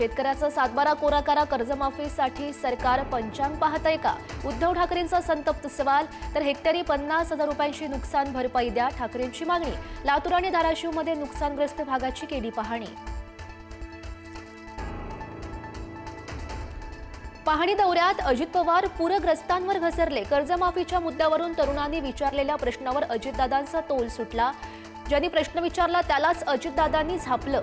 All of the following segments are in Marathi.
शेतकऱ्याचा सातबारा कोरा करा, कर्जमाफीसाठी सरकार पंचांग पाहतंय का? उद्धव ठाकरेंचा संतप्त सवाल. तर हेक्टरी 50,000 रुपयांची नुकसान भरपाई द्या, ठाकरेंची मागणी. लातूर आणि धाराशिवमध्ये नुकसानग्रस्त भागाची केली पाहणी. पाहणी दौऱ्यात अजित पवार पूरग्रस्तांवर घसरले. कर्जमाफीच्या मुद्द्यावरून तरुणांनी विचारलेल्या प्रश्नावर अजितदादांचा तोल सुटला. ज्यांनी प्रश्न विचारला त्यालाच अजितदादांनी झापलं.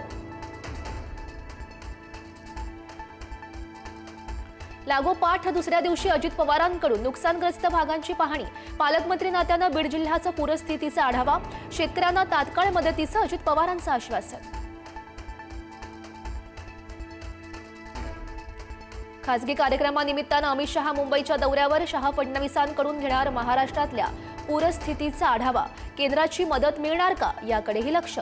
लागोपाठ दुसऱ्या दिवशी अजित पवारांकडून नुकसानग्रस्त भागांची पाहणी. पालकमंत्री नात्यानं बीड जिल्ह्याचा पूरस्थितीचा आढावा. शेतकऱ्यांना तात्काळ मदतीचं अजित पवारांचं आश्वासन. खासगी कार्यक्रमानिमित्तानं अमित शहा मुंबईच्या दौऱ्यावर. शहा फडणवीसांकडून घेणार महाराष्ट्रातल्या पूरस्थितीचा आढावा. केंद्राची मदत मिळणार का याकडेही लक्ष.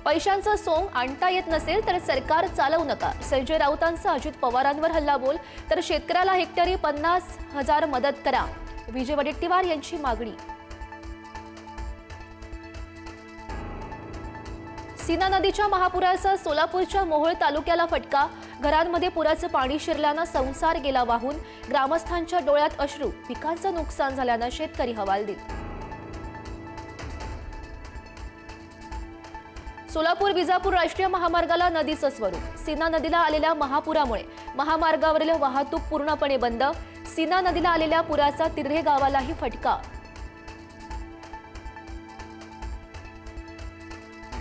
पैशांचं सोंग आणता येत नसेल तर सरकार चालवू नका. संजय राऊतांचा अजित पवारांवर हल्लाबोल. तर शेतकऱ्याला हेक्टरी 50,000 मदत करा, विजय वडेट्टीवार यांची मागणी. सीना नदीच्या महापुराचा सोलापूरच्या मोहोळ तालुक्याला फटका. घरांमध्ये पुराचं पाणी शिरल्यानं संसार गेला वाहून. ग्रामस्थांच्या डोळ्यात अश्रू. पिकांचं नुकसान झाल्यानं शेतकरी हवालदिल. सोलापूर विजापूर राष्ट्रीय महामार्गाला नदीचं स्वरूप. सीना नदीला आलेल्या महापुरामुळे महामार्गावरील वाहतूक पूर्णपणे बंद. सीना नदीला आलेल्या पुराचा तिर्हे गावालाही फटका.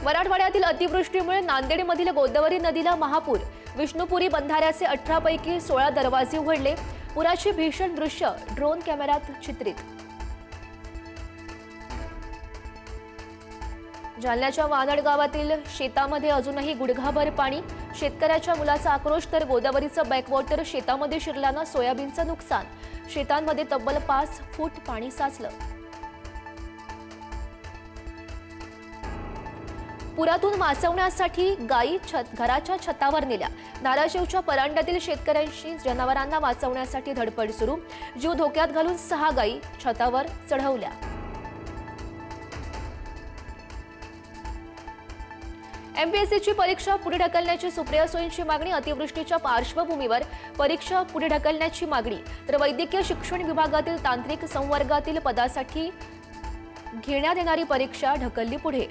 मराठवाड्यातील अतिवृष्टीमुळे नांदेडमधील गोदावरी नदीला महापूर. विष्णुपुरी बंधाऱ्याचे 18 पैकी 16 दरवाजे उघडले. पुराची भीषण दृश्य ड्रोन कॅमेऱ्यात चित्रित. जालन्याच्या वानड गावातील शेतामध्ये अजूनही गुडघाभर पाणी. शेतकऱ्याच्या मुलाचा आक्रोश. तर गोदावरीचं बॅकवॉटर शेतामध्ये शिरल्यानं सोयाबीनचं नुकसान. शेतांमध्ये तब्बल 5 फूट पाणी साचलं. पुरातून वाचवण्यासाठी गायी घराच्या छतावर नेल्या. धाराशिवच्या परांड्यातील शेतकऱ्यांशी जनावरांना वाचवण्यासाठी धडपड सुरू. जीव धोक्यात घालून 6 गायी छतावर चढवल्या. एमपीएससीची परीक्षा पुढे ढकलण्याची सुप्रिया सुळेंची मागणी. अतिवृष्टीच्या पार्श्वभूमीवर परीक्षा पुढे ढकलण्याची मागणी. तर वैद्यकीय शिक्षण विभागातील तांत्रिक संवर्गातील पदासाठी घेण्यात येणारी परीक्षा ढकलली पुढे.